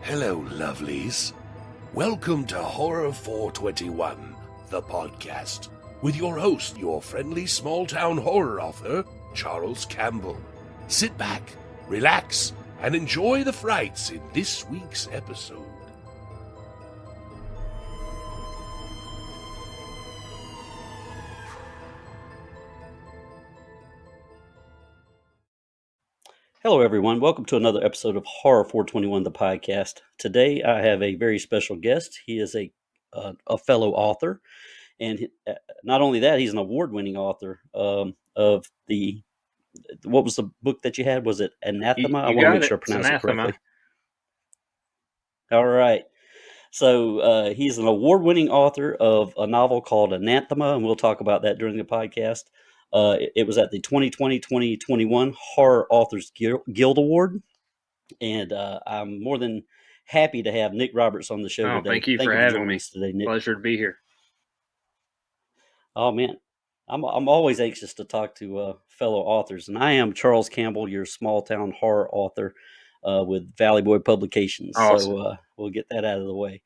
Hello, lovelies. Welcome to Horror 421, the podcast, with your host, your friendly small-town horror author, Charles Campbell. Sit back, relax, and enjoy the frights in this week's episode. Hello, everyone. Welcome to another episode of Horror 421, the podcast. Today, I have a very special guest. He is a fellow author, and not only that, he's an award-winning author of the. What was the book that you had? Was it Anathema? I You want to got make it. sure I It's pronounce it Anathema. correctly. All right. So he's an award-winning author of a novel called Anathema, and we'll talk about that during the podcast. It was at the 2020-2021 Horror Authors Guild Award. And I'm more than happy to have Nick Roberts on the show today. Thank you Thank for you for having joining me. us today, Nick. Pleasure to be here. Oh man, I'm always anxious to talk to fellow authors, and I am Charles Campbell, your small town horror author with Valley Boy Publications. Awesome. So we'll get that out of the way.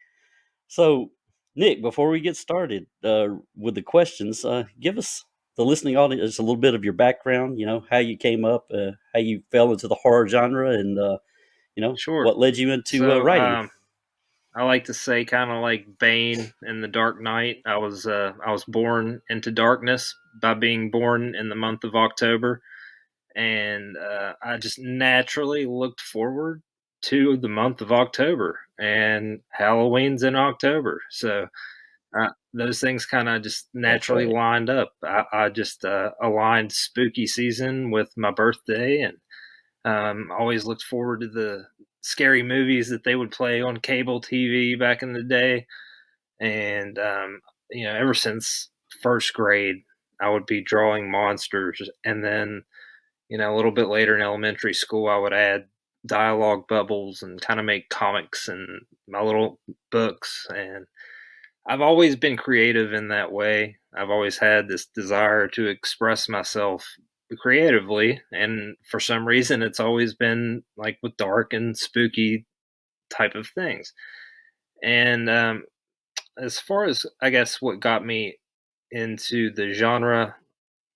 So Nick, before we get started with the questions, give us the listening audience a little bit of your background. You know, how you came up, how you fell into the horror genre, and Sure. what led you into So, writing. I like to say, kind of like Bane in The Dark Knight. I was born into darkness by being born in the month of October, and I just naturally looked forward to the month of October, and Halloween's in October, so those things kind of just That's naturally right. lined up. I just aligned spooky season with my birthday, and always looked forward to the scary movies that they would play on cable TV back in the day. And, ever since first grade, I would be drawing monsters. And then, a little bit later in elementary school, I would add dialogue bubbles and kind of make comics and my little books. And I've always been creative in that way. I've always had this desire to express myself creatively, and for some reason it's always been like with dark and spooky type of things. And as far as, I guess, what got me into the genre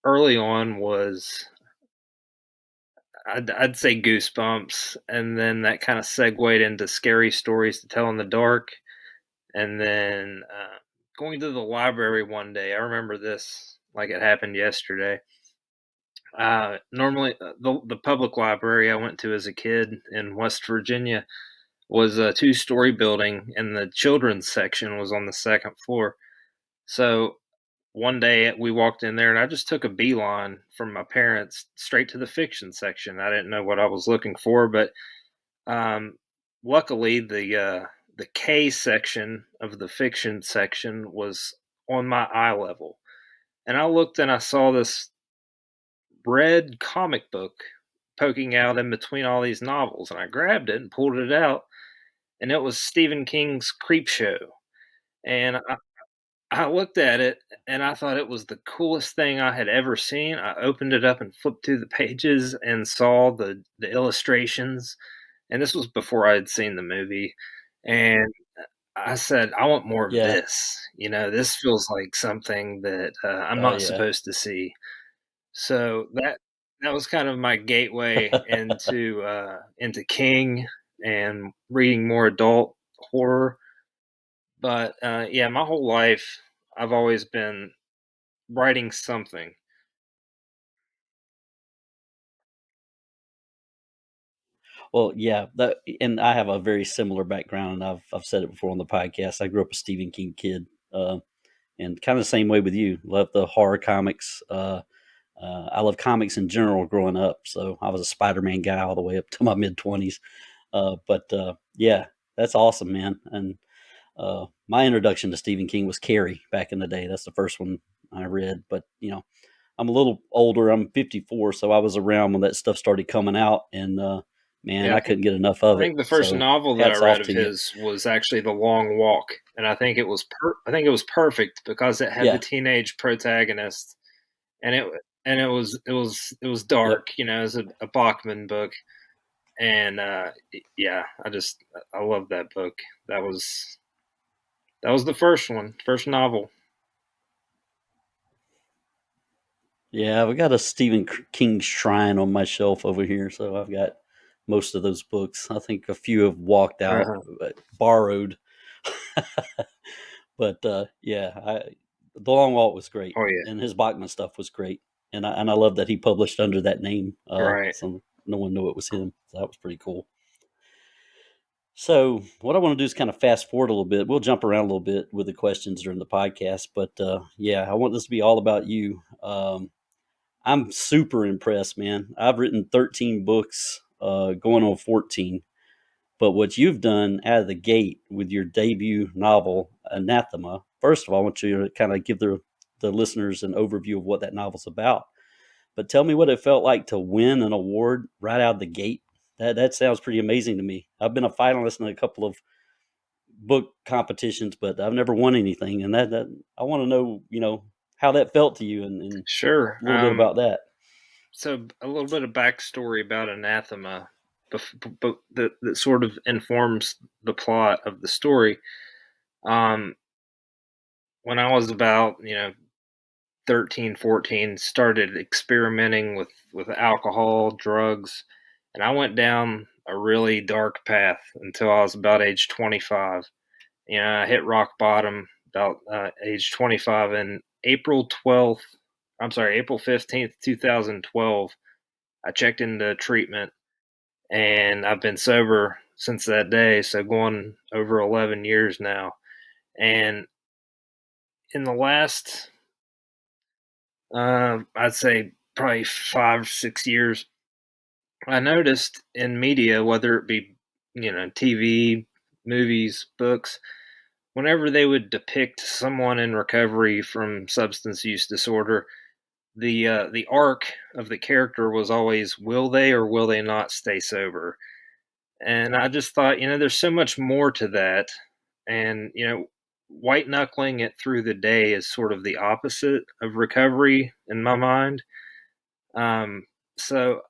early on was, I'd say Goosebumps, and then that kind of segued into scary stories to tell in the dark. And then going to the library one day, I remember this like it happened yesterday. Normally, the public library I went to as a kid in West Virginia was a two-story building, and the children's section was on the second floor. So one day we walked in there, and I just took a beeline from my parents straight to the fiction section. I didn't know what I was looking for, but um, luckily the K section of the fiction section was on my eye level, and I looked and I saw this red comic book poking out in between all these novels, and I grabbed it and pulled it out, and it was Stephen King's Creepshow. And I looked at it and I thought it was the coolest thing I had ever seen. I opened it up and flipped through the pages and saw the illustrations. And this was before I had seen the movie. And I said, I want more of Yeah. this. This feels like something that I'm Oh not yeah. supposed to see. So that was kind of my gateway into King and reading more adult horror. But yeah, my whole life I've always been writing something. Well, yeah. That, and I have a very similar background. And I've said it before on the podcast. I grew up a Stephen King kid, and kind of the same way with you. Love the horror comics. I love comics in general growing up. So I was a Spider-Man guy all the way up to my mid-20s. But yeah, that's awesome, man. And my introduction to Stephen King was Carrie back in the day. That's the first one I read. But I'm a little older. I'm 54, so I was around when that stuff started coming out, and man, Yeah, I couldn't get enough of I it. think the first So novel that I hats read off of to you. his was actually The Long Walk, and I think it was perfect because it had the Yeah. teenage protagonist, and it was Yep. dark. It was a Bachman book. And yeah, I love that book. That was the first novel. Yeah, we got a Stephen King shrine on my shelf over here, so I've got most of those books. I think a few have walked out, borrowed. But yeah, The Long Walk was great, Oh yeah, and his Bachman stuff was great, and I love that he published under that name, right. so no one knew it was him. So that was pretty cool. So what I want to do is kind of fast forward a little bit. We'll jump around a little bit with the questions during the podcast, but yeah, I want this to be all about you. I'm super impressed, man. I've written 13 books, going on 14. But what you've done out of the gate with your debut novel, Anathema, first of all, I want you to kind of give the listeners an overview of what that novel's about. But tell me what it felt like to win an award right out of the gate. That sounds pretty amazing to me. I've been a finalist in a couple of book competitions, but I've never won anything. And that I want to know, how that felt to you, and Sure. a little bit about that. So a little bit of backstory about Anathema, but that sort of informs the plot of the story. Um, when I was about 13, 14, started experimenting with alcohol, drugs, and I went down a really dark path until I was about age 25. I hit rock bottom about age 25, and April 15th, 2012, I checked into treatment, and I've been sober since that day, so going over 11 years now. And in the last, I'd say probably 5, 6 years, I noticed in media, whether it be, TV, movies, books, whenever they would depict someone in recovery from substance use disorder, the arc of the character was always, will they or will they not stay sober? And I just thought, there's so much more to that. And, white knuckling it through the day is sort of the opposite of recovery in my mind. So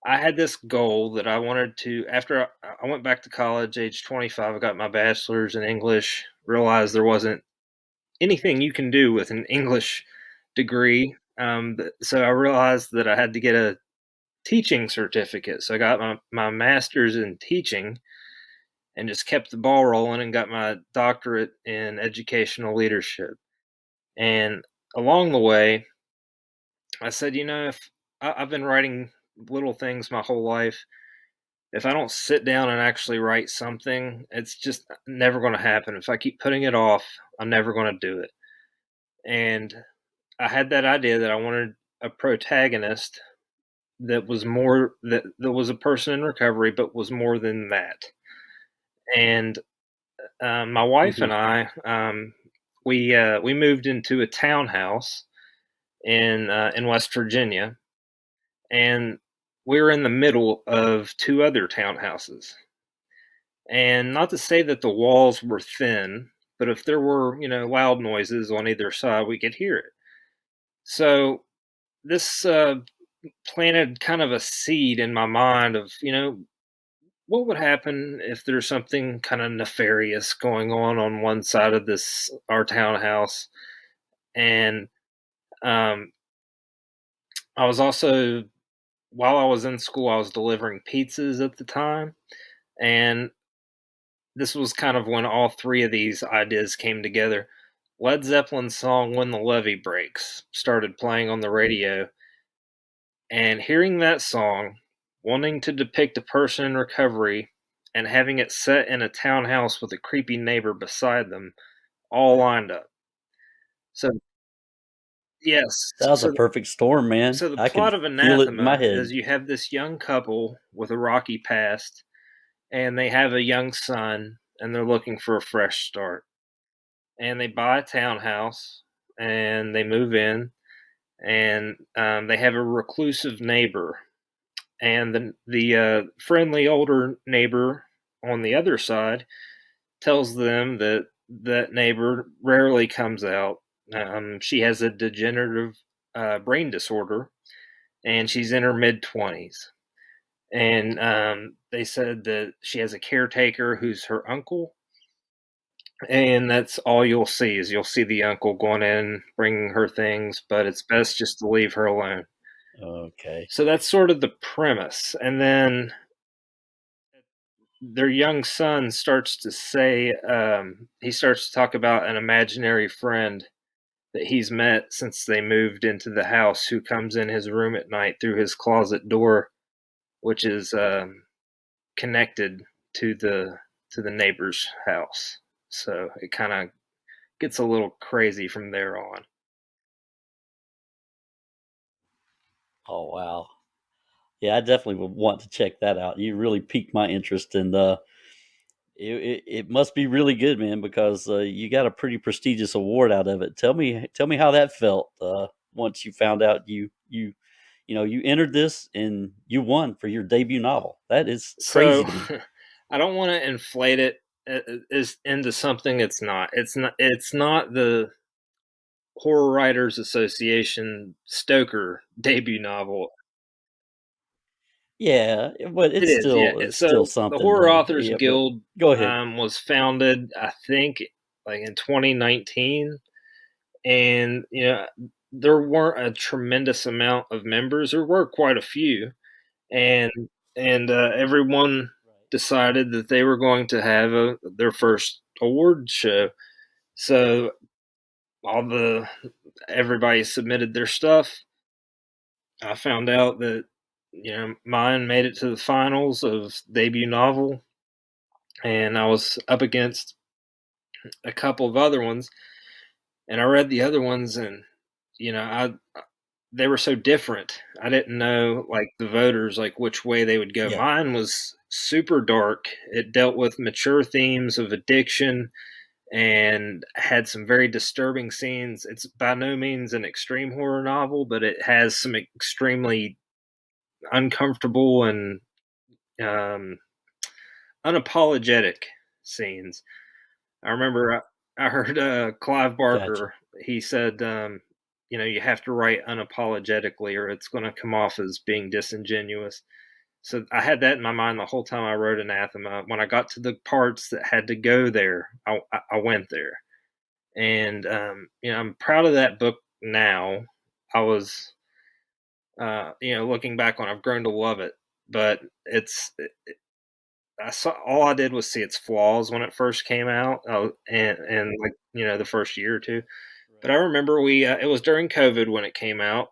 I had this goal that I wanted to, after I went back to college, age 25, I got my bachelor's in English, realized there wasn't anything you can do with an English degree. So I realized that I had to get a teaching certificate. So I got my master's in teaching and just kept the ball rolling and got my doctorate in educational leadership. And along the way, I said, if I've been writing little things my whole life, if I don't sit down and actually write something, it's just never going to happen. If I keep putting it off, I'm never going to do it. And I had that idea that I wanted a protagonist that was more that was a person in recovery, but was more than that. And my wife Mm-hmm. and I, we moved into a townhouse in West Virginia, and we were in the middle of two other townhouses. And not to say that the walls were thin, but if there were loud noises on either side, we could hear it. So this planted kind of a seed in my mind of what would happen if there's something kind of nefarious going on one side of this our townhouse. And um, I was also, while I was in school, I was delivering pizzas at the time, and this was kind of when all three of these ideas came together. Led Zeppelin's song "When the Levee Breaks" started playing on the radio, and hearing that song, wanting to depict a person in recovery, and having it set in a townhouse with a creepy neighbor beside them, all lined up. So yes, That was a perfect storm, man. so the I plot could of feel it in my Anathema head. is you have this young couple with a rocky past, and they have a young son, and they're looking for a fresh start. And they buy a townhouse, and they move in, and they have a reclusive neighbor, and the friendly older neighbor on the other side tells them that that neighbor rarely comes out. She has a degenerative brain disorder, and she's in her mid 20s. and they said that she has a caretaker who's her uncle, and that's all you'll see is you'll see the uncle going in, bringing her things, but it's best just to leave her alone. Okay. So that's sort of the premise, and then their young son starts to say, he starts to talk about an imaginary friend that he's met since they moved into the house, who comes in his room at night through his closet door, which is connected to the neighbor's house. So it kind of gets a little crazy from there on. Oh wow. Yeah, I definitely would want to check that out. You really piqued my interest, and it must be really good, man, because you got a pretty prestigious award out of it. Tell me how that felt once you found out you entered this and you won for your debut novel. That is crazy So to me. I don't want to inflate it is into something it's not. It's not the Horror Writers Association Stoker debut novel. Yeah, but It it's is, yeah. still it's still So the something. Horror Authors Yeah, but Guild go ahead. was founded, I think, like in 2019, and there weren't a tremendous amount of members. There were quite a few, and everyone decided that they were going to have their first award show. So all the everybody submitted their stuff. I found out that mine made it to the finals of debut novel, and I was up against a couple of other ones, and I read the other ones, and I they were so different. I didn't know, like, the voters, like, which way they would go. Yeah. Mine was super dark. It dealt with mature themes of addiction and had some very disturbing scenes. It's by no means an extreme horror novel, but it has some extremely uncomfortable and um, unapologetic scenes. I remember I heard Clive Gotcha. Barker. He said, you have to write unapologetically, or it's going to come off as being disingenuous. So I had that in my mind the whole time I wrote Anathema. When I got to the parts that had to go there, I went there, and I'm proud of that book now. I was, looking back on, I've grown to love it, but I saw all I did was see its flaws when it first came out, and like the first year or two. But I remember we it was during COVID when it came out,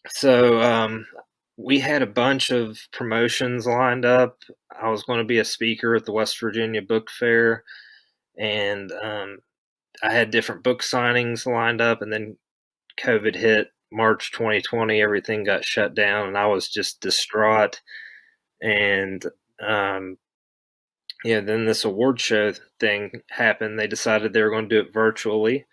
so we had a bunch of promotions lined up. I was going to be a speaker at the West Virginia Book Fair, and I had different book signings lined up, and then COVID hit March 2020. Everything got shut down, and I was just distraught. And um, then this award show thing happened. They decided they were going to do it virtually.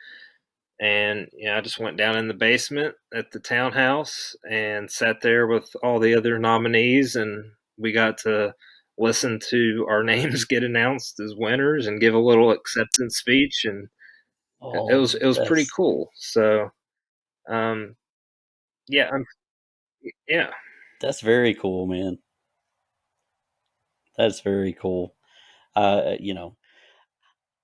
And I just went down in the basement at the townhouse and sat there with all the other nominees, and we got to listen to our names get announced as winners and give a little acceptance speech, and it Oh, was pretty that's cool. So, um, yeah, yeah, that's very cool, man. That's very cool. You know,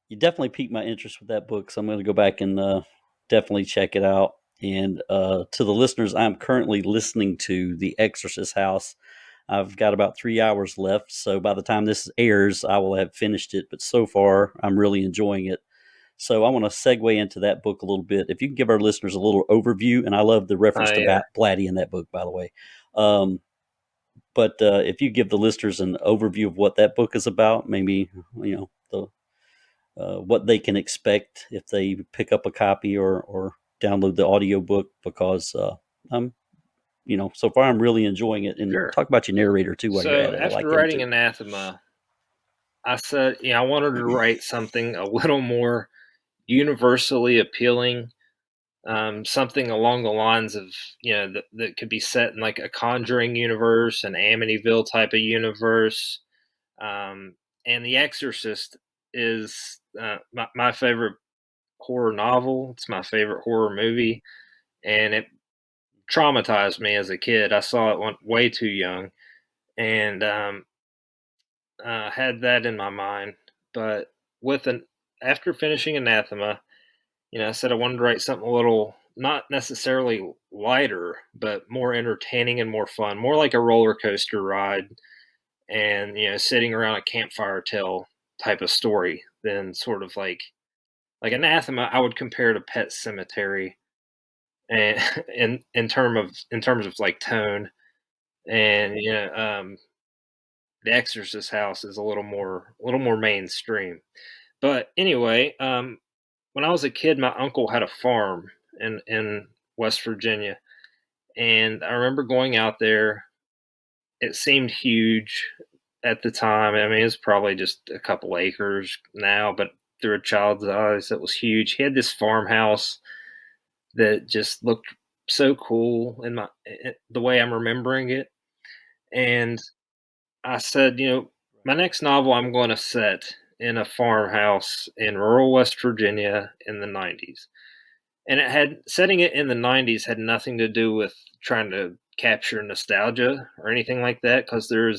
you definitely piqued my interest with that book, so I'm going to go back and definitely check it out. And to the listeners, I'm currently listening to The Exorcist House. I've got about 3 hours left, so by the time this airs, I will have finished it. But so far, I'm really enjoying it. So I want to segue into that book a little bit. If you can give our listeners a little overview, and I love the reference to yeah, Blatty in that book, by the way. Um, but if you give the listeners an overview of what that book is about, maybe the what they can expect if they pick up a copy or download the audiobook, because I'm so far I'm really enjoying it. And sure. talk about your narrator too while you're So at it. I after like him writing too. Anathema, I said, I wanted to write something a little more universally appealing, something along the lines of that could be set in like a Conjuring universe, an Amityville type of universe, and The Exorcist is my favorite horror novel. It's my favorite horror movie, and it traumatized me as a kid. I saw it way too young, and had that in my mind. But with an after finishing Anathema, I said I wanted to write something a little not necessarily lighter, but more entertaining and more fun, more like a roller coaster ride, and sitting around a campfire tale type of story than sort of like Anathema. I would compare to Pet Cemetery, and in terms of like tone, and the Exorcist House is a little more mainstream. But anyway, when I was a kid, my uncle had a farm in West Virginia, and I remember going out there. It seemed huge at the time. I mean, it's probably just a couple acres now, but through a child's eyes, it was huge. He had this farmhouse that just looked so cool in the way I'm remembering it. And I said, my next novel I'm going to set in a farmhouse in rural West Virginia in the 90s. And setting it in the 90s had nothing to do with trying to capture nostalgia or anything like that, because there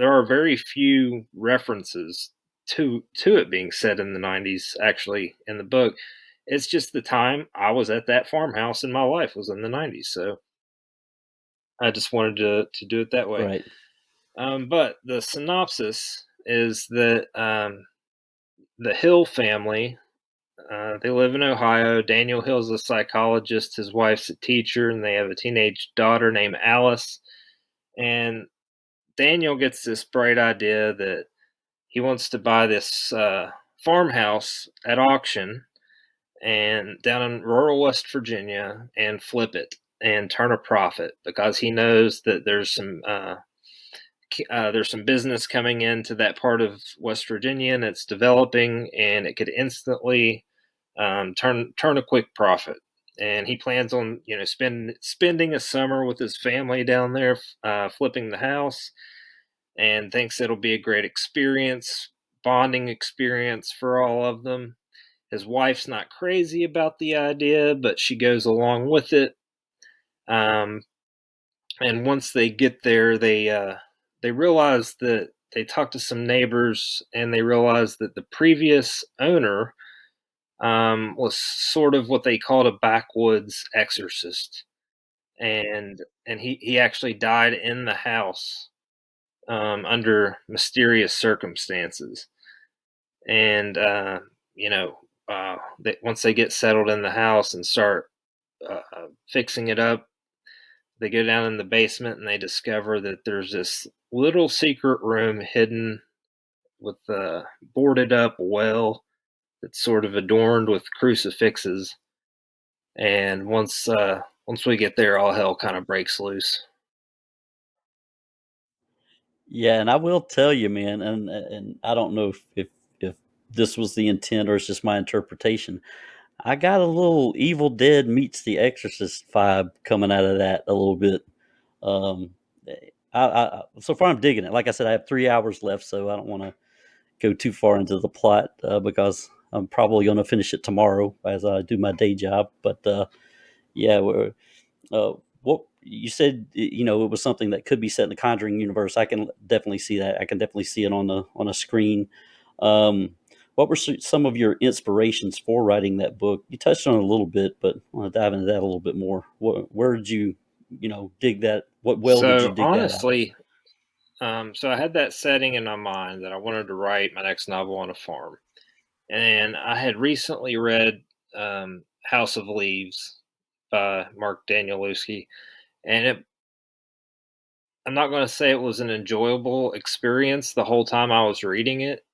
are very few references to it being set in the 90s actually in the book. It's just the time I was at that farmhouse in my life was in the 90s, so I just wanted to do it that way. Right. But the synopsis is that the Hill family, they live in Ohio. Daniel Hill's a psychologist, his wife's a teacher, and they have a teenage daughter named Alice. And Daniel gets this bright idea that he wants to buy this farmhouse at auction and down in rural West Virginia and flip it and turn a profit, because he knows that there's some business coming into that part of West Virginia and it's developing, and it could instantly turn a quick profit. And he plans on spending a summer with his family down there, flipping the house, and thinks it'll be a great experience, bonding experience for all of them. His wife's not crazy about the idea, but she goes along with it. Um, and once they get there, they realize that they talk to some neighbors, and they realize that the previous owner was sort of what they called a backwoods exorcist, and he actually died in the house under mysterious circumstances. And once they get settled in the house and start fixing it up, they go down in the basement and they discover that there's this little secret room hidden with a boarded up well that's sort of adorned with crucifixes. And once we get there, all hell kind of breaks loose. Yeah, and I will tell you, man, and I don't know if this was the intent or it's just my interpretation. I got a little Evil Dead meets The Exorcist vibe coming out of that a little bit. Um, so far I'm digging it. Like I said, I have 3 hours left, so I don't want to go too far into the plot because I'm probably going to finish it tomorrow as I do my day job. But yeah, what you said, it was something that could be set in the Conjuring universe. I can definitely see that. I can definitely see it on a screen. Um, what were some of your inspirations for writing that book? You touched on it a little bit, but I want to dive into that a little bit more. Where did you, dig that? What well did you So dig that out of? honestly, so I had that setting in my mind that I wanted to write my next novel on a farm, and I had recently read House of Leaves by Mark Danielewski, and I'm not going to say it was an enjoyable experience the whole time I was reading it.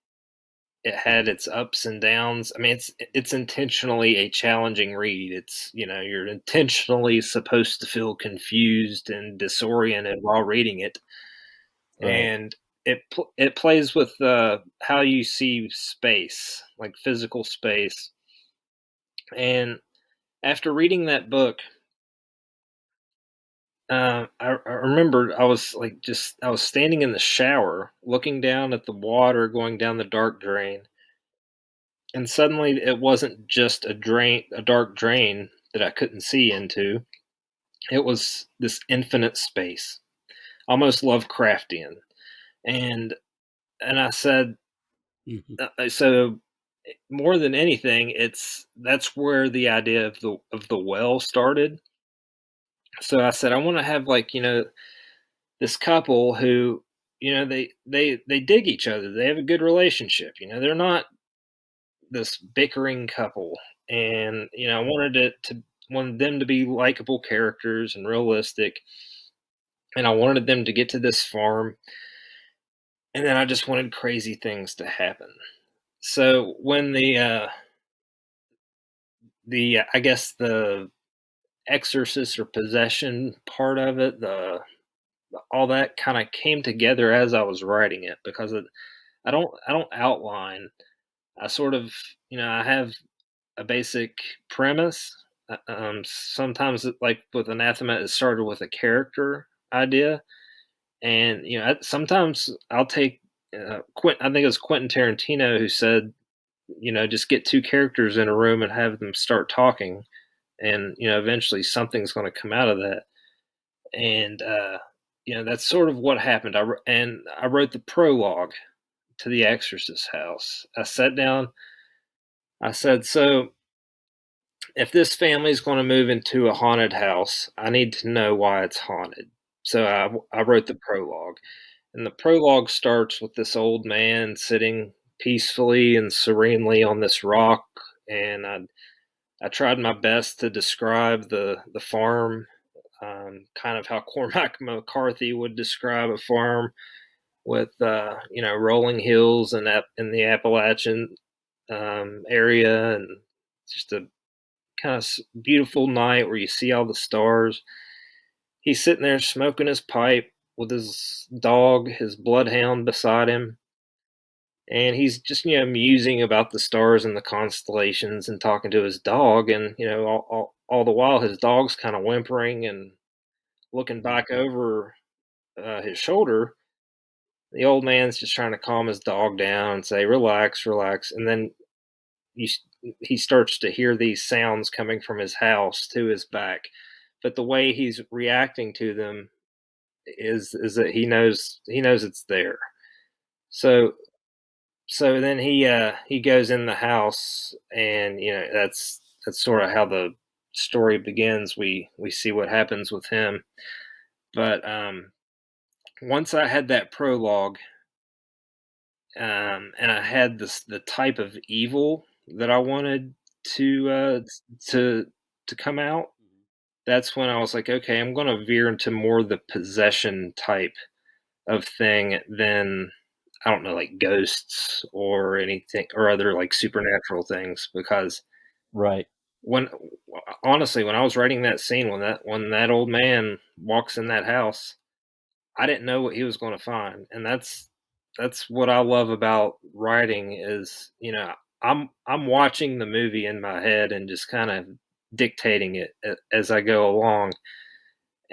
It had its ups and downs. I mean, it's intentionally a challenging read. It's you're intentionally supposed to feel confused and disoriented while reading it, Right. and it plays with how you see space, like physical space. And after reading that book, I remembered I was standing in the shower, looking down at the water going down the dark drain, and suddenly it wasn't just a dark drain that I couldn't see into. It was this infinite space. almost Lovecraftian. And I said, Mhm. so more than anything, that's where the idea of the well started. So I said I want to have, like, this couple who, they dig each other. They have a good relationship. They're not this bickering couple. And I wanted them to be likable characters and realistic. And I wanted them to get to this farm, and then I just wanted crazy things to happen. So when the I guess the exorcist or possession part of it, all that kind of came together as I was writing it, because I don't outline. I sort of, I have a basic premise. Sometimes, like with Anathema, it started with a character idea, and sometimes I'll take I think it was Quentin Tarantino who said, just get two characters in a room and have them start talking, and eventually something's going to come out of that. And that's sort of what happened. I wrote the prologue to the Exorcist House. I sat down. I said, so if this family is going to move into a haunted house, I need to know why it's haunted. So I wrote the prologue, and the prologue starts with this old man sitting peacefully and serenely on this rock, and I tried my best to describe the farm, kind of how Cormac McCarthy would describe a farm, with rolling hills and in the Appalachian area, and just a kind of beautiful night where you see all the stars. He's sitting there smoking his pipe with his dog, his bloodhound, beside him, and he's just musing about the stars and the constellations and talking to his dog, and all the while his dog's kind of whimpering and looking back over his shoulder. The old man's just trying to calm his dog down and say, "Relax, relax." And then you, he starts to hear these sounds coming from his house to his back, but the way he's reacting to them is that he knows it's there. So then he goes in the house, and that's sort of how the story begins. We see what happens with him, but once I had that prologue, and I had the type of evil that I wanted to to come out. That's when I was like, okay, I'm going to veer into more the possession type of thing than, I don't know, like ghosts or anything or other like supernatural things. Because Right. when honestly, when I was writing that scene, when that old man walks in that house, I didn't know what he was going to find, and that's what I love about writing is, I'm watching the movie in my head and just kind of dictating it as I go along.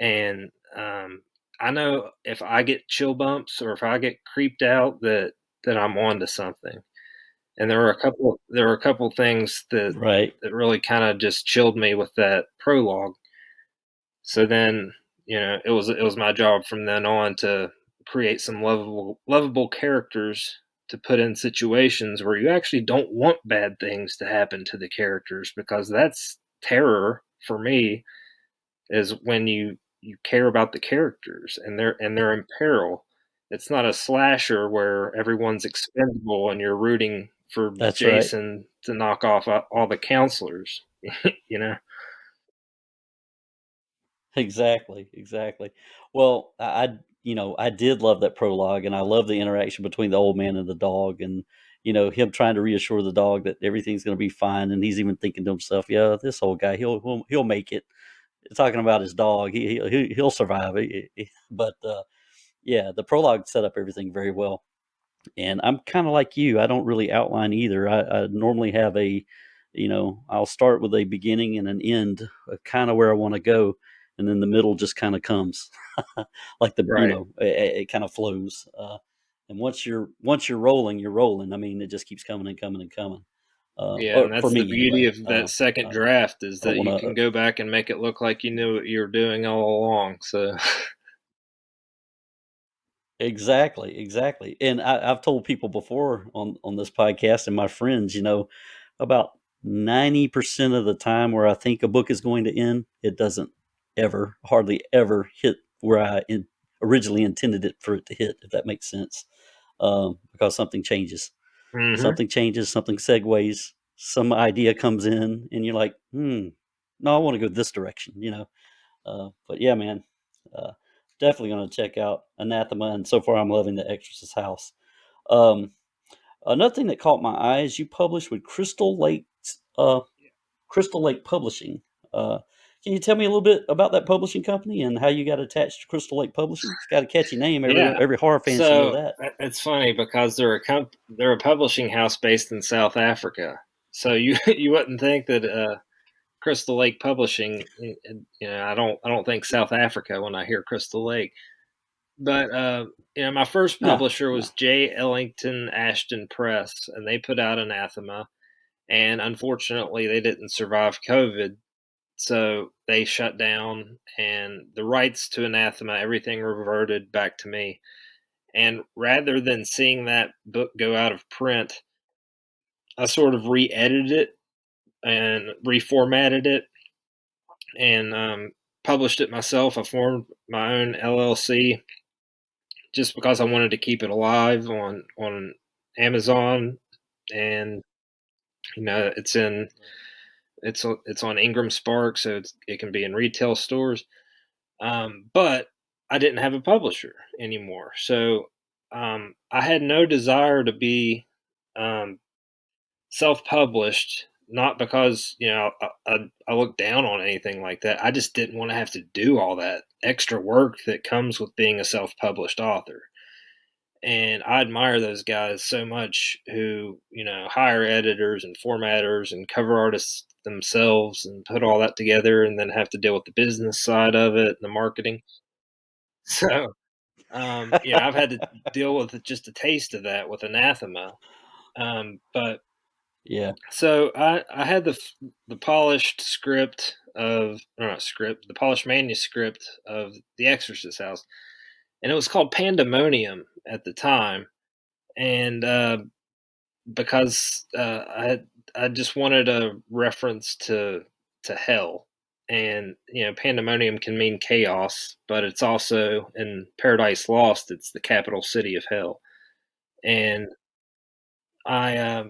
And I know if I get chill bumps or if I get creeped out, that I'm onto something. And there were a couple things Right. that really kind of just chilled me with that prologue. So then, it was my job from then on to create some lovable characters to put in situations where you actually don't want bad things to happen to the characters, because that's terror for me, is when you care about the characters and they're in peril. It's not a slasher where everyone's expendable and you're rooting for That's right. Jason to knock off all the counselors, you know. Exactly, exactly. Well, I did love that prologue, and I love the interaction between the old man and the dog, and him trying to reassure the dog that everything's going to be fine, and he's even thinking to himself, "Yeah, this old guy, he'll make it." Talking about his dog, he'll survive. But yeah, the prologue set up everything very well. And I'm kind of like you. I don't really outline either. I normally have I'll start with a beginning and an end of kind of where I want to go, and then the middle just kind of comes, like Right. it kind of flows. And once you're rolling, you're rolling. I mean, it just keeps coming and coming and coming. Yeah, Or and for that's the me beauty anyway. of that second I draft, is don't that want you to. can go back and make it look like you knew what you were doing all along. So Exactly. And I've told people before on this podcast and my friends, about 90% of the time where I think a book is going to end, it doesn't ever, hardly ever hit where originally intended it for it to hit, if that makes sense. Because something changes. Hmm. Something changes, something segues, some idea comes in, and you're like, no, I want to go this direction. But yeah, man, uh, definitely going to check out Anathema, and so far I'm loving the Exorcist House. Um, Another thing that caught my eye is you published with Crystal Lake Publishing. Uh, can you tell me a little bit about that publishing company and how you got attached to Crystal Lake Publishing? It's got a catchy name. Every Yeah. every horror fan should know So that. it's funny because they're a publishing house based in South Africa. So you you wouldn't think that Crystal Lake Publishing. I don't think South Africa when I hear Crystal Lake. But my first No, publisher no. was J. Ellington Ashton Press, and they put out Anathema. And unfortunately, they didn't survive COVID, so they shut down. And the rights to Anathema, everything reverted back to me. And rather than seeing that book go out of print, I sort of re-edited it and reformatted it and published it myself. I formed my own LLC just because I wanted to keep it alive on Amazon, and it's on Ingram Spark, so it can be in retail stores. But I didn't have a publisher anymore, so I had no desire to be um, self-published. Not because I look down on anything like that. I just didn't want to have to do all that extra work that comes with being a self-published author. And I admire those guys so much who hire editors and formatters and cover artists themselves and put all that together and then have to deal with the business side of it and the marketing. So I've had to deal with just a taste of that with Anathema. But Yeah, so I had the polished script of or not script the polished manuscript of the Exorcist House, and it was called Pandemonium at the time. And because I just wanted a reference to hell, and pandemonium can mean chaos, but it's also in Paradise Lost. It's the capital city of hell, and I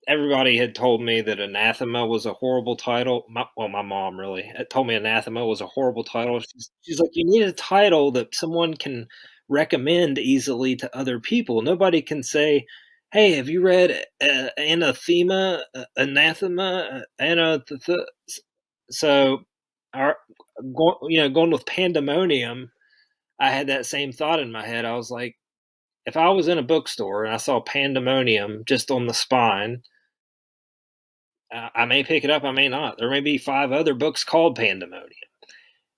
everybody had told me that Anathema was a horrible title. My mom really had told me Anathema was a horrible title. She's like, you need a title that someone can recommend easily to other people. Nobody can say, "Hey, have you read Anathema, Anathema, So, our, going with Pandemonium, I had that same thought in my head. I was like, if I was in a bookstore and I saw Pandemonium just on the spine, I may pick it up, I may not. There may be 5 other books called Pandemonium.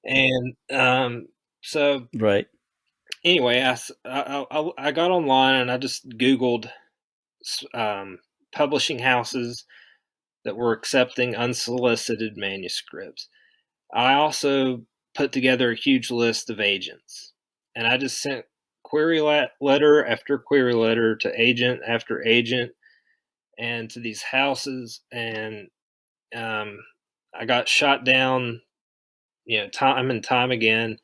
And, so right. anyway, I got online and I just Googled publishing houses that were accepting unsolicited manuscripts. I also put together a huge list of agents, and I just sent letter after query letter to agent after agent and to these houses, and um, I got shot down, time and time again.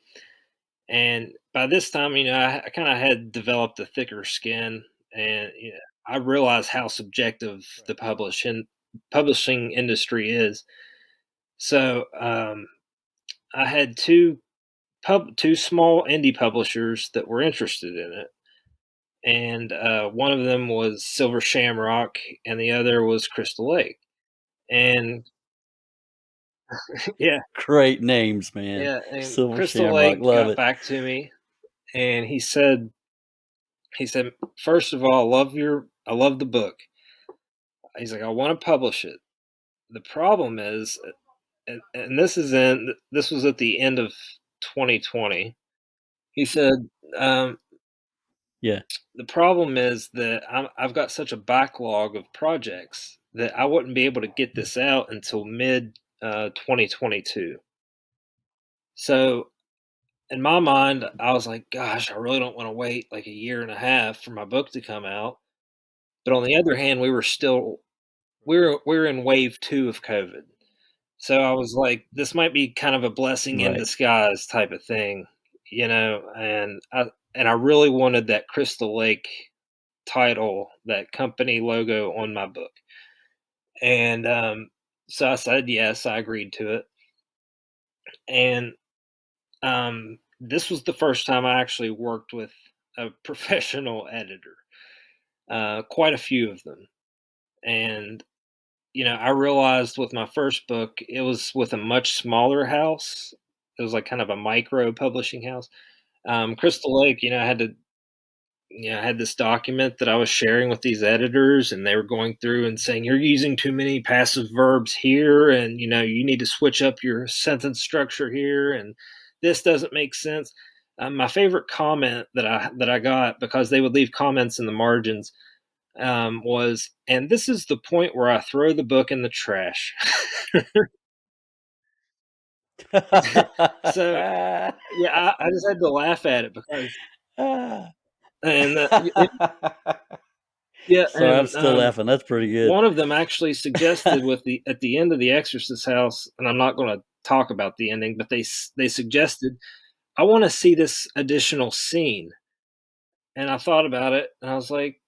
And by this time, I kind of had developed a thicker skin, and I realized how subjective the publishing industry is. So I had two small indie publishers that were interested in it, and one of them was Silver Shamrock, and the other was Crystal Lake. And yeah, Great names, man. yeah, and Silver Crystal Shamrock, Lake love got it. back to me, and he said, first of all, I love the book. He's like, I want to publish it. The problem is, and this was at the end of 2020. He said, um, Yeah, the problem is that I've got such a backlog of projects that I wouldn't be able to get this out until mid 2022. So in my mind, I was like, gosh, I really don't want to wait like a year and a half for my book to come out. But on the other hand, we were in wave 2 of COVID. So I was like, this might be kind of a blessing in Right. disguise type of thing, and I really wanted that Crystal Lake title, that company logo on my book. And so I said yes, I agreed to it. And this was the first time I actually worked with a professional editor, quite a few of them. And, I realized with my first book, it was with a much smaller house. It was like kind of a micro publishing house. Crystal Lake, I had this document that I was sharing with these editors, and they were going through and saying, "You're using too many passive verbs here, and you need to switch up your sentence structure here, and this doesn't make sense." My favorite comment that I got, because they would leave comments in the margins, was, "And this is the point where I throw the book in the trash." So yeah, I just had to laugh at it because, and yeah, Sorry, I'm and still laughing. That's pretty good. one of them actually suggested at the end of the Exorcist House, and I'm not going to talk about the ending, but they suggested, "I want to see this additional scene." And I thought about it, and I was like,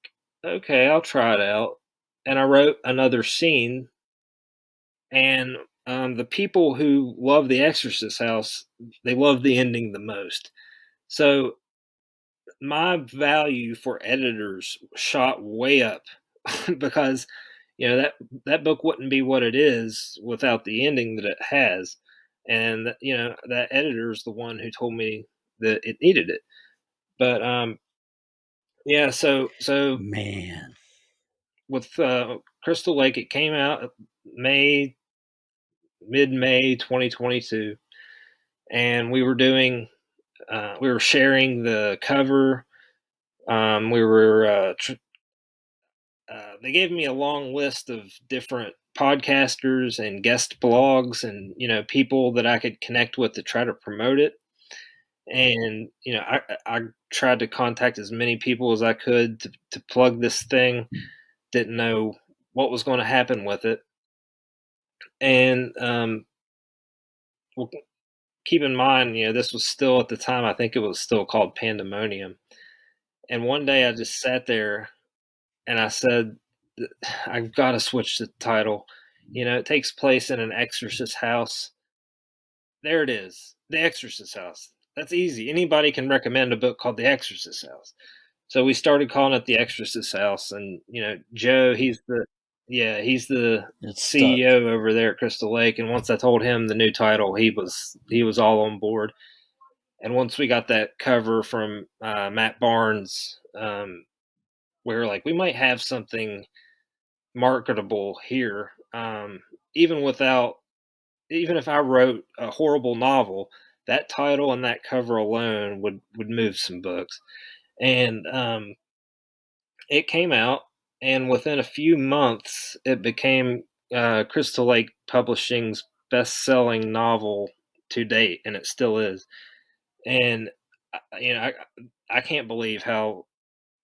"Okay, I'll try it out." And I wrote another scene, and the people who love the Exorcist House, they love the ending the most. So my value for editors shot way up because that book wouldn't be what it is without the ending that it has. And that editor is the one who told me that it needed it. But yeah, so Man. with Crystal Lake, it came out May mid May 2022, and we were sharing the cover. We were They gave me a long list of different podcasters and guest blogs, and people that I could connect with to try to promote it. And I tried to contact as many people as I could to plug this thing. Didn't know what was going to happen with it. And well, keep in mind, this was still at the time, I think it was still called Pandemonium. And one day I just sat there and I said, I've got to switch the title. It takes place in an exorcist house. There it is, The Exorcist House. That's easy. Anybody can recommend a book called The Exorcist House. So we started calling it The Exorcist House, and Joe, he's the It's stuck. CEO over there at Crystal Lake. And once I told him the new title, he was all on board. And once we got that cover from Matt Barnes, we were like, we might have something marketable here. Even without, even if I wrote a horrible novel, that title and that cover alone would move some books. And it came out, and within a few months, it became Crystal Lake Publishing's best-selling novel to date, and it still is. And I can't believe how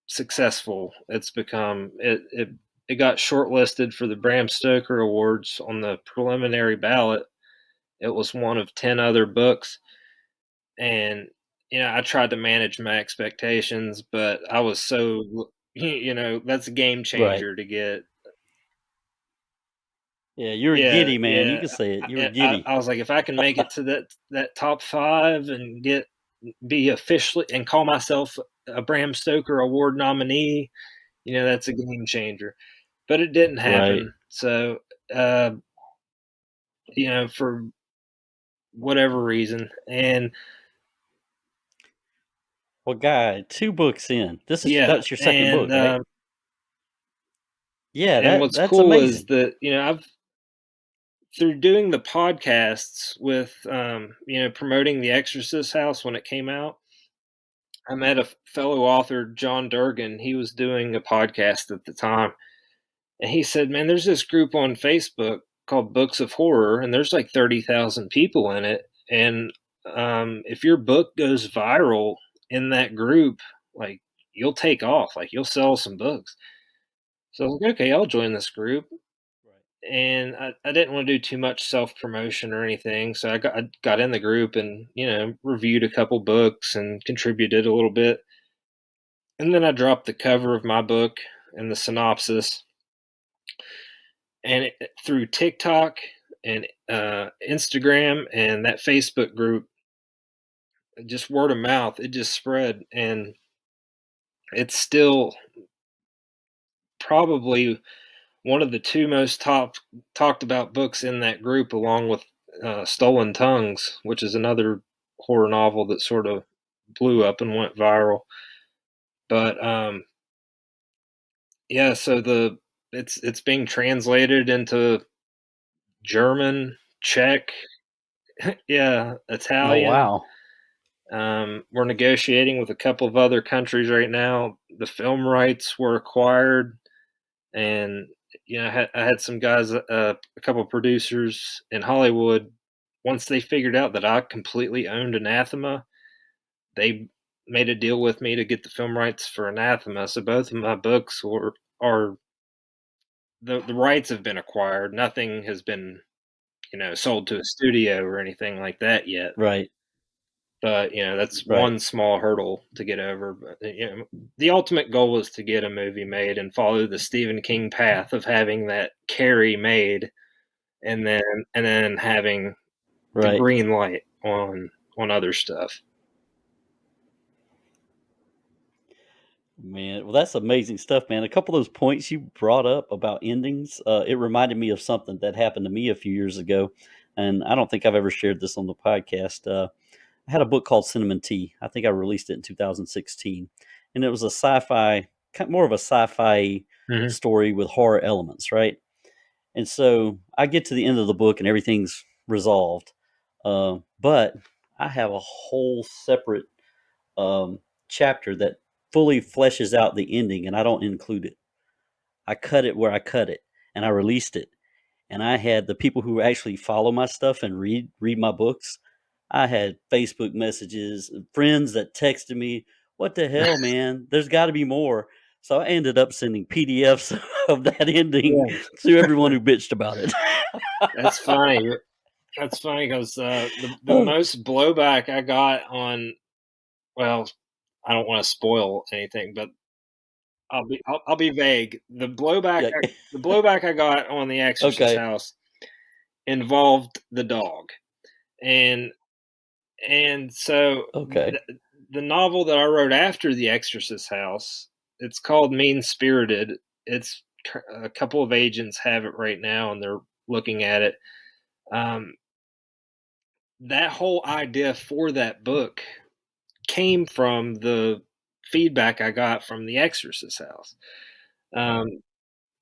successful it's become. It got shortlisted for the Bram Stoker Awards on the preliminary ballot. It was one of 10 other books, and I tried to manage my expectations, but I was so that's a game Right. changer to get. Yeah, you were Yeah, giddy, man. You yeah. can say it. You were I giddy. was like, if I can make it to that top 5 and be officially and call myself a Bram Stoker Award nominee, that's a game changer. But it didn't Right. happen. So, for whatever reason, and Well, guy, 2 books in. yeah, That's your second and book, right? Yeah, what's that's cool is amazing. that I've through doing the podcasts with promoting the Exorcist House when it came out. I met a fellow author, John Durgan. He was doing a podcast at the time, and he said, "Man, there's this group on Facebook called Books of Horror, and there's like 30,000 people in it, and if your book goes viral in that group, like you'll take off, like you'll sell some books. So I was like, okay, I'll join this group. Right. And I didn't want to do too much self promotion or anything. So I got in the group and, reviewed a couple books and contributed a little bit. And then I dropped the cover of my book and the synopsis. And through TikTok and Instagram and that Facebook group, just word of mouth, it just spread. And it's still probably one of the two most talked about books in that group, along with Stolen Tongues, which is another horror novel that sort of blew up and went viral. But yeah, so it's being translated into German, Czech, yeah, Oh Italian. wow. We're negotiating with a couple of other countries right now. The film rights were acquired, and I had some guys, a couple of producers in Hollywood. Once they figured out that I completely owned Anathema, they made a deal with me to get the film rights for Anathema. So both of my books are the rights have been acquired. Nothing has been sold to a studio or anything like that yet. Right. But that's Right. one small hurdle to get over. But the ultimate goal is to get a movie made and follow the Stephen King path of having that Carrie made, and then having the Right. green light on other stuff. Man, well, that's amazing stuff, man. A couple of those points you brought up about endings, it reminded me of something that happened to me a few years ago, and I don't think I've ever shared this on the podcast. I had a book called Cinnamon Tea. I think I released it in 2016, and it was a sci-fi, more of a sci-fi Hmm. story with horror elements, right? And so I get to the end of the book, and everything's resolved, but I have a whole separate um, chapter that fully fleshes out the ending, and I don't include it. I cut it where I cut it, and I released it. And I had the people who actually follow my stuff and read my books. I had Facebook messages, friends that texted me, "What the hell, man? There's got to be more." So I ended up sending PDFs of that ending Yeah, to everyone who bitched about it. that's funny. That's funny because the Oh, most blowback I got on, well, I don't want to spoil anything, but I'll be vague. yeah. The blowback I got on the Exorcist Okay. House involved the dog, and so Okay. the novel that I wrote after the Exorcist House, it's called Mean Spirited. It's a couple of agents have it right now, and they're looking at it. Um, that whole idea for that book came from the feedback I got from the Exorcist House. Um,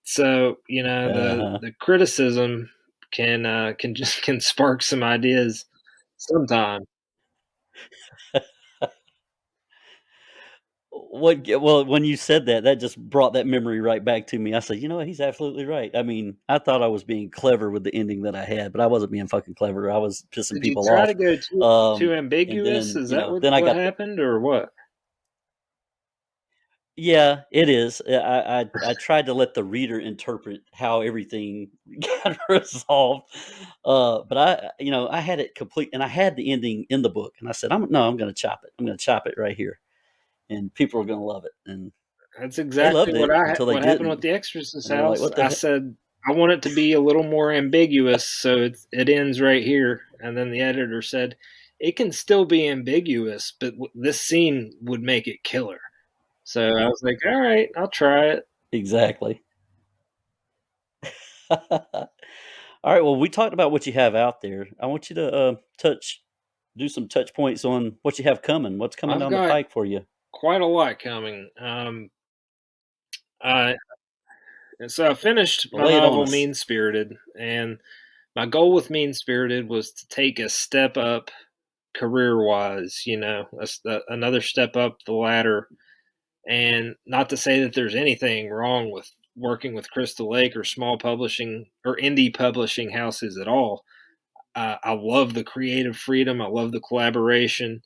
so Uh the huh. the criticism can just can spark some ideas sometimes. Well, when you said that, that just brought that memory right back to me. I said, you know what? He's absolutely right. I mean, I thought I was being clever with the ending that I had, but I wasn't being fucking clever. I was pissing Did you people try to off. go too And ambiguous? then, Is that then I what got happened, or what? yeah, it is. I tried to let the reader interpret how everything got resolved. But I had it complete, and I had the ending in the book, and I said, I'm going to chop it. I'm going to chop it right here, and people are going to love it. And That's they exactly loved it until they what happened with didn't, the Exorcist and they're like, House. what the I heck? said I want it to be a little more ambiguous, so it ends right here. And then the editor said it can still be ambiguous, but this scene would make it killer. So I was like, all right, I'll try it. Exactly. All right. Well, we talked about what you have out there. I want you to do some touch points on what you have coming. What's coming I've down the got pike for you? quite a lot coming. Uh, and so I finished Well, my lay it on novel us. Mean Spirited, and my goal with Mean Spirited was to take a step up career wise, another step up the ladder. And not to say that there's anything wrong with working with Crystal Lake or small publishing or indie publishing houses at all. I love the creative freedom. I love the collaboration.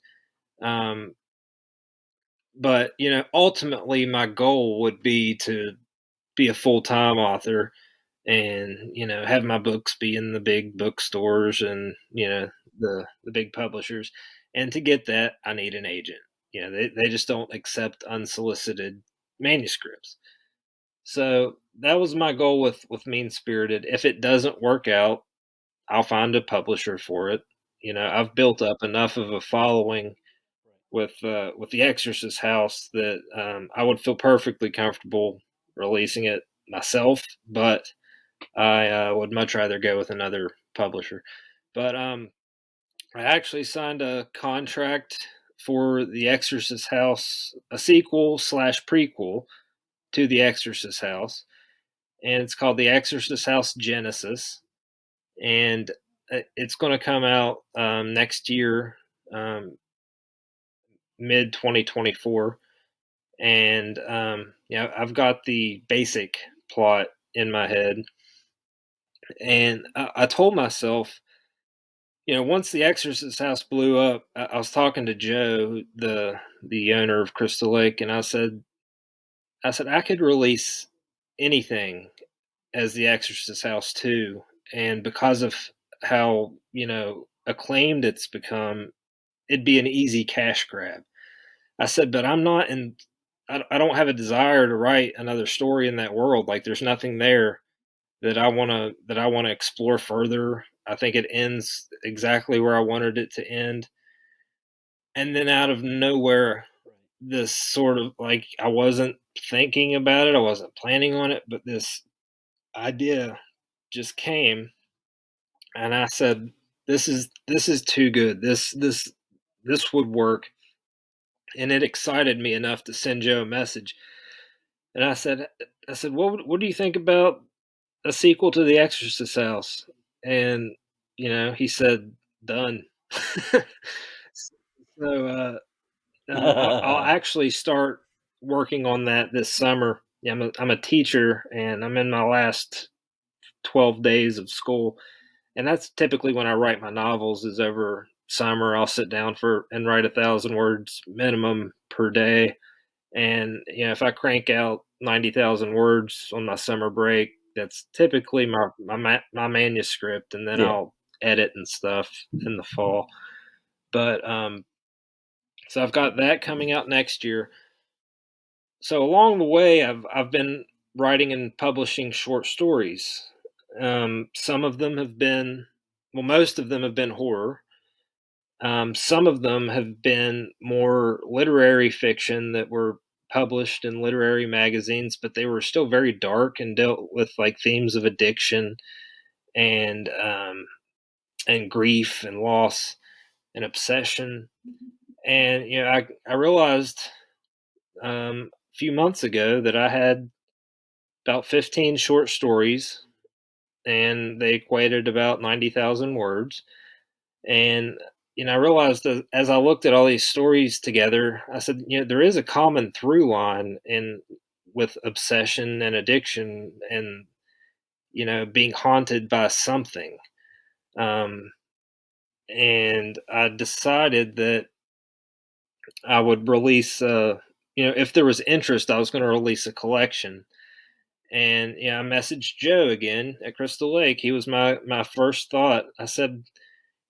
Um, but ultimately, my goal would be to be a full time author, and have my books be in the big bookstores and the big publishers. And to get that, I need an agent. They just don't accept unsolicited manuscripts. So that was my goal with Mean Spirited. If it doesn't work out, I'll find a publisher for it. I've built up enough of a following with the Exorcist House that I would feel perfectly comfortable releasing it myself, but I would much rather go with another publisher. But I actually signed a contract for the Exorcist House, a sequel slash prequel to the Exorcist House, and it's called the Exorcist House Genesis, and it's going to come out next year, mid 2024. And I've got the basic plot in my head, and I told myself, once the Exorcist House blew up, I was talking to Joe, the owner of Crystal Lake, and I said I could release anything as the Exorcist House too, and because of how acclaimed it's become, it'd be an easy cash grab. I said, but I'm not in. I don't have a desire to write another story in that world. Like, there's nothing there that I want to explore further. I think it ends exactly where I wanted it to end. And then out of nowhere, this sort of, like, I wasn't thinking about it, I wasn't planning on it, but this idea just came, and I said, "This is too good. This would work." And it excited me enough to send Joe a message. And I said, what do you think about a sequel to The Exorcist House? And he said, done. So I'll actually start working on that this summer. Yeah, I'm a teacher, and I'm in my last 12 days of school, and that's typically when I write my novels. Is over summer. I'll sit down and write 1,000 words minimum per day. And if I crank out 90,000 words on my summer break, that's typically my manuscript, and then Yeah. I'll edit and stuff in the fall. But so I've got that coming out next year. So along the way, I've been writing and publishing short stories. Some of them have been, well, most of them have been horror. Some of them have been more literary fiction that were published in literary magazines, but they were still very dark and dealt with like themes of addiction and grief and loss and obsession. And I realized a few months ago that I had about 15 short stories, and they equated about 90,000 words. And I realized that as I looked at all these stories together, I said, there is a common through line in with obsession and addiction, and being haunted by something. Um, and I decided that I would release, if there was interest, I was going to release a collection. And I messaged Joe again at Crystal Lake. He was my first thought. I said,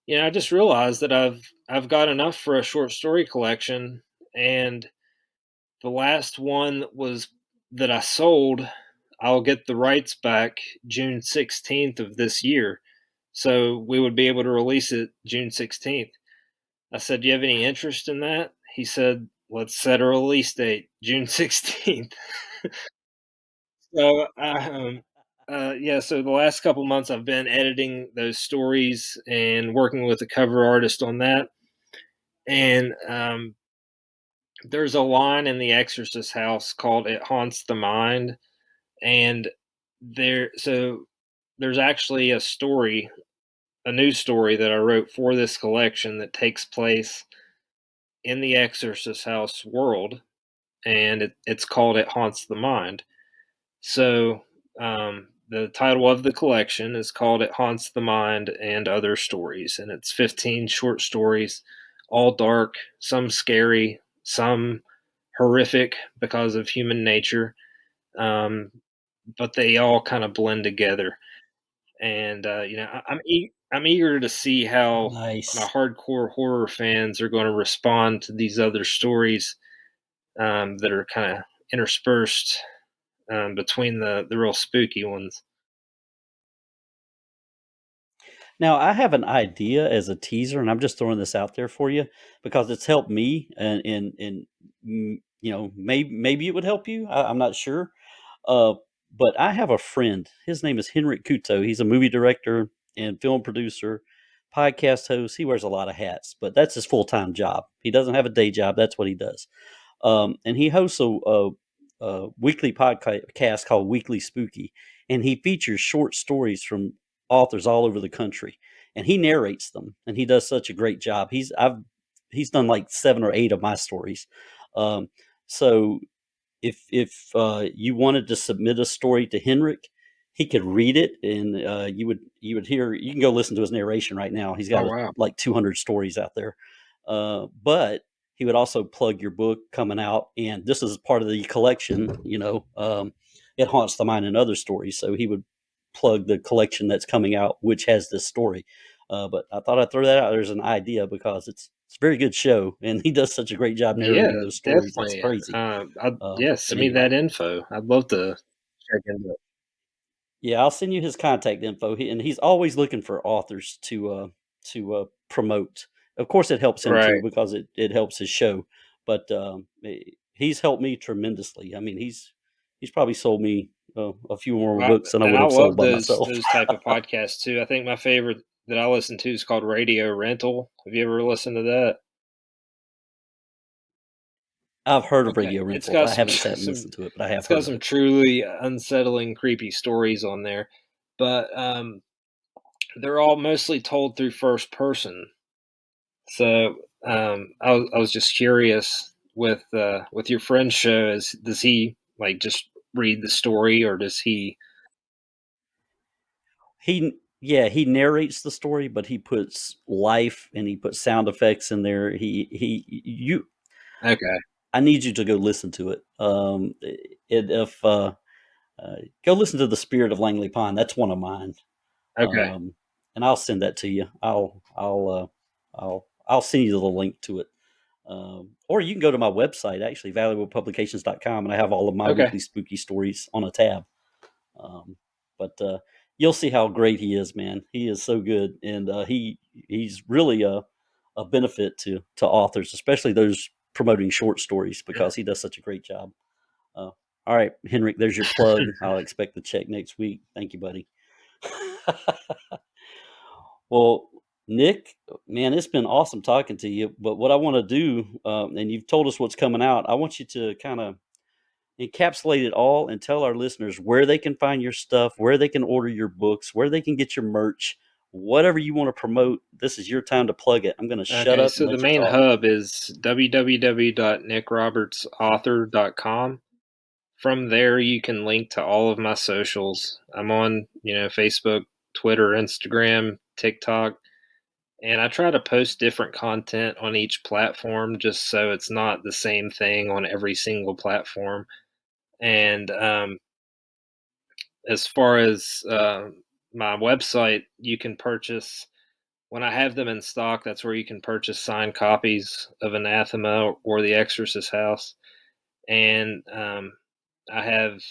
I just realized that I've got enough for a short story collection, and the last one was that I sold. I'll get the rights back June 16th of this year, so we would be able to release it June 16th. I said, "Do you have any interest in that?" He said, "Let's set a release date, June 16th." So, yeah, so the last couple months I've been editing those stories and working with a cover artist on that. And there's a line in The Exorcist House called "It Haunts the Mind," and there's actually a new story that I wrote for this collection that takes place in the Exorcist House world, and it's called "It Haunts the Mind." So the title of the collection is called It Haunts the Mind and Other Stories, and it's 15 short stories, all dark, some scary, some horrific because of human nature, um, but they all kind of blend together. And I'm eager to see how my Nice. hardcore horror fans are going to respond to these other stories that are kind of interspersed between the real spooky ones. Now, I have an idea as a teaser, and I'm just throwing this out there for you because it's helped me, and maybe it would help you. I'm not sure, uh, but I have a friend. His name is Henrik Kuto. He's a movie director and film producer, podcast host. He wears a lot of hats, but that's his full time job. He doesn't have a day job. That's what he does. And he hosts a weekly podcast called Weekly Spooky, and he features short stories from authors all over the country, and he narrates them, and he does such a great job. He's done like 7 or 8 of my stories. Um, so if you wanted to submit a story to Henrik, he could read it, and you would hear. You can go listen to his narration right now. He's Oh got wow! like 200 stories out there, but he would also plug your book coming out, and this is part of the collection. It haunts the mind and other stories. So he would plug the collection that's coming out, which has this story. But I thought I'd throw that out there as an idea because it's a very good show, and he does such a great job narrating Yeah, those stories. It's definitely. crazy. Yeah, But send me anyway, that info. I'd love to check into it. yeah, I'll send you his contact info, and he's always looking for authors to promote. Of course, it helps him too Right. because it helps his show. But he's helped me tremendously. I mean, he's probably sold me a few more Well, books than I and would I have sold love by those myself. those type of podcasts too. I think my favorite that I listen to is called Radio Rental. Have you ever listened to that? I've heard of Okay, Radio it's Rental, but got I some haven't sat and some listened to it. But I have it's got heard of some it. truly unsettling, creepy stories on there, but they're all mostly told through first person. So I was just curious with your friend's show. Does he like just read the story, or does he? He narrates the story, but he puts life and he puts sound effects in there. He you Okay, I need you to go listen to it. If Go listen to the Spirit of Langley Pond. That's one of mine. okay, And I'll send that to you. I'll send you the link to it. Or you can go to my website, actually, valuablepublications.com, and I have all of my okay. weekly spooky stories on a tab. Um, but you'll see how great he is, man. He is so good, and he's really a benefit to authors, especially those promoting short stories, because he does such a great job. Uh, all right, Henrik, there's your plug. I'll expect the check next week. Thank you, buddy. Well, Nick, man, it's been awesome talking to you. But what I want to do, and you've told us what's coming out, I want you to kind of encapsulate it all and tell our listeners where they can find your stuff, where they can order your books, where they can get your merch, whatever you want to promote. This is your time to plug it. I'm going to shut Okay, up and so the let you main talk. hub is www.nickrobertsauthor.com. From there, you can link to all of my socials. I'm on, Facebook, Twitter, Instagram, TikTok, and I try to post different content on each platform just so it's not the same thing on every single platform. And as far as my website, you can purchase when I have them in stock. That's where you can purchase signed copies of Anathema or the Exorcist House, and I have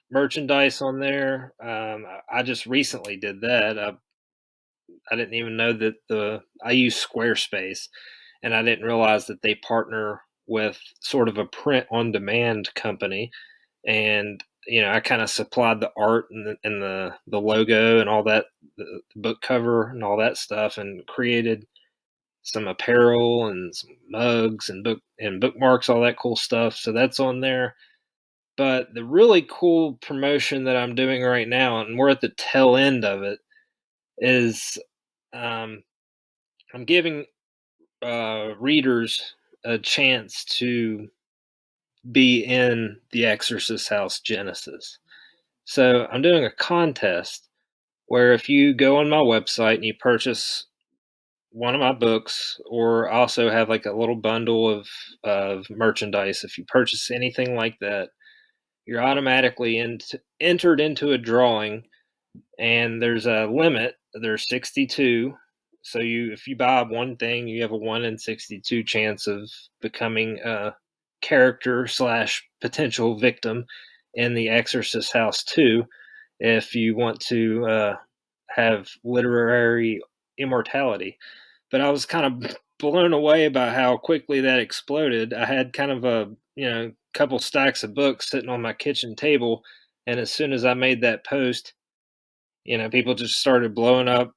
merchandise on there. I just recently did that. I didn't even know that I use Squarespace, and I didn't realize that they partner with sort of a print on demand company, and I kind of supplied the art and the logo and all that, the book cover and all that stuff, and created some apparel and some mugs and bookmarks, all that cool stuff. So that's on there. But the really cool promotion that I'm doing right now, and we're at the tail end of it, is um, I'm giving readers a chance to be in the Exorcist House Genesis. So I'm doing a contest where if you go on my website and you purchase one of my books, or I also have like a little bundle of merchandise. If you purchase anything like that, you're automatically entered into a drawing, and there's a limit. There's 62. So if you buy one thing, you have a 1 in 62 chance of becoming a character slash potential victim in the Exorcist House 2. If you want to have literary immortality. But I was kind of blown away by how quickly that exploded. I had kind of a couple stacks of books sitting on my kitchen table, and as soon as I made that post, people just started blowing up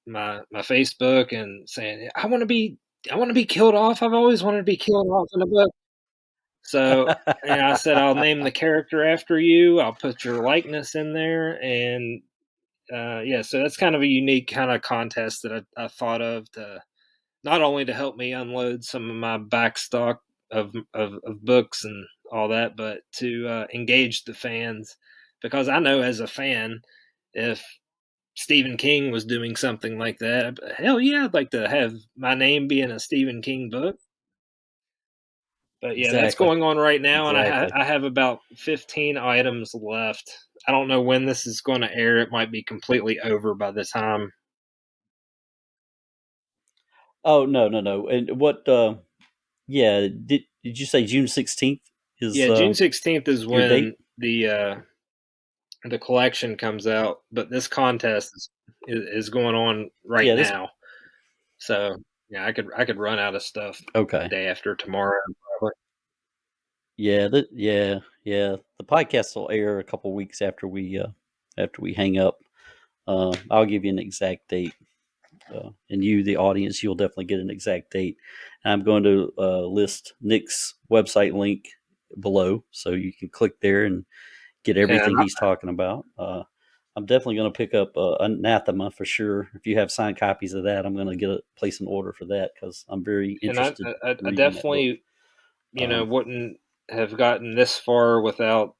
my Facebook and saying, I want to be killed off. I've always wanted to be killed off in a book." So, I said, "I'll name the character after you. I'll put your likeness in there." And yeah, so that's kind of a unique kind of contest that I thought of, to not only to help me unload some of my back stock of books and all that, but to engage the fans, because I know as a fan, if Stephen King was doing something like that, hell yeah, I'd like to have my name be in a Stephen King book. But yeah, that's Exactly. going on right now, and Exactly. I have about 15 items left. I don't know when this is going to air. It might be completely over by the time. Oh, no, no, no. And what? Yeah, did you say June 16th is Yeah, June 16th is your when date? the collection comes out, but this contest is going on right Yeah, this. now. So yeah, I could run out of stuff Okay. day after tomorrow probably. Yeah, yeah. The podcast will air a couple weeks after we hang up. I'll give you an exact date, and you, the audience, you'll definitely get an exact date. And I'm going to list Nick's website link below, so you can click there and get And everything he's talking about. I'm definitely going to pick up Anathema for sure. If you have signed copies of that, I'm going to place an order for that because I'm very interested in I reading that book. definitely Um, wouldn't have gotten this far without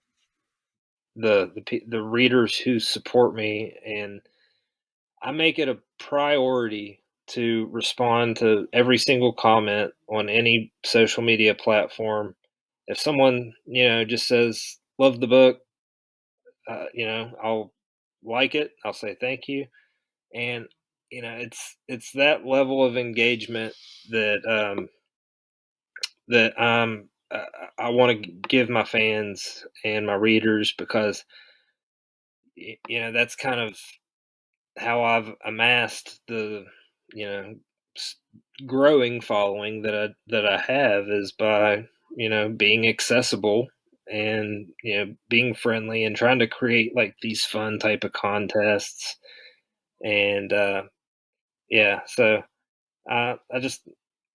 the readers who support me, and I make it a priority to respond to every single comment on any social media platform. If someone, just says, "Love the book," I'll like it. I'll say thank you. And, it's that level of engagement that, that, I want to give my fans and my readers, because, that's kind of how I've amassed the, you know, s- growing following that I have, is by, being accessible, and, being friendly, and trying to create like these fun type of contests. And yeah, so I just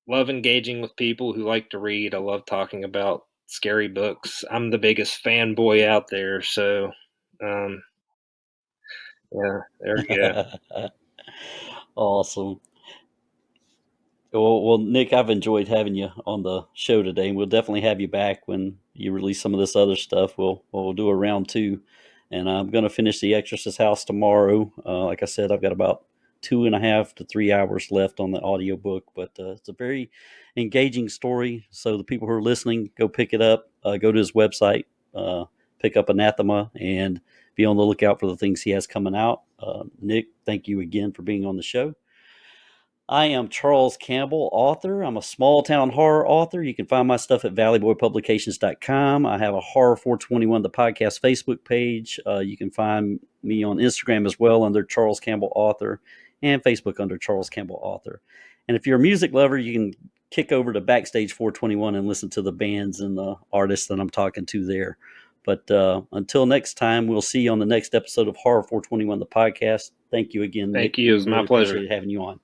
love engaging with people who like to read. I love talking about scary books. I'm the biggest fanboy out there, so um, yeah, there we go. awesome. Well, Nick, I've enjoyed having you on the show today, and we'll definitely have you back when you release some of this other stuff. We'll do a round two, and I'm going to finish the Exorcist House tomorrow. Like I said, I've got about 2.5 to 3 hours left on the audiobook, but it's a very engaging story. So the people who are listening, go pick it up. Go to his website, uh, pick up Anathema, and be on the lookout for the things he has coming out. Nick, thank you again for being on the show. I am Charles Campbell, author. I'm a small town horror author. You can find my stuff at valleyboypublications.com. I have a Horror 421, the podcast Facebook page. You can find me on Instagram as well under Charles Campbell Author, and Facebook under Charles Campbell Author. And if you're a music lover, you can kick over to Backstage 421 and listen to the bands and the artists that I'm talking to there. But until next time, we'll see you on the next episode of Horror 421, the podcast. Thank you again, Nick. Thank you. It We was my really pleasure. appreciate having you on.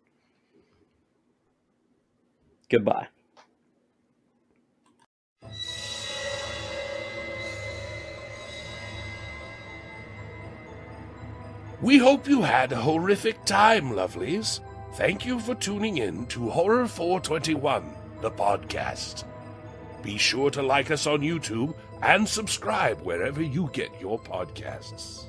Goodbye. We hope you had a horrific time, lovelies. Thank you for tuning in to Horror 421, the podcast. Be sure to like us on YouTube and subscribe wherever you get your podcasts.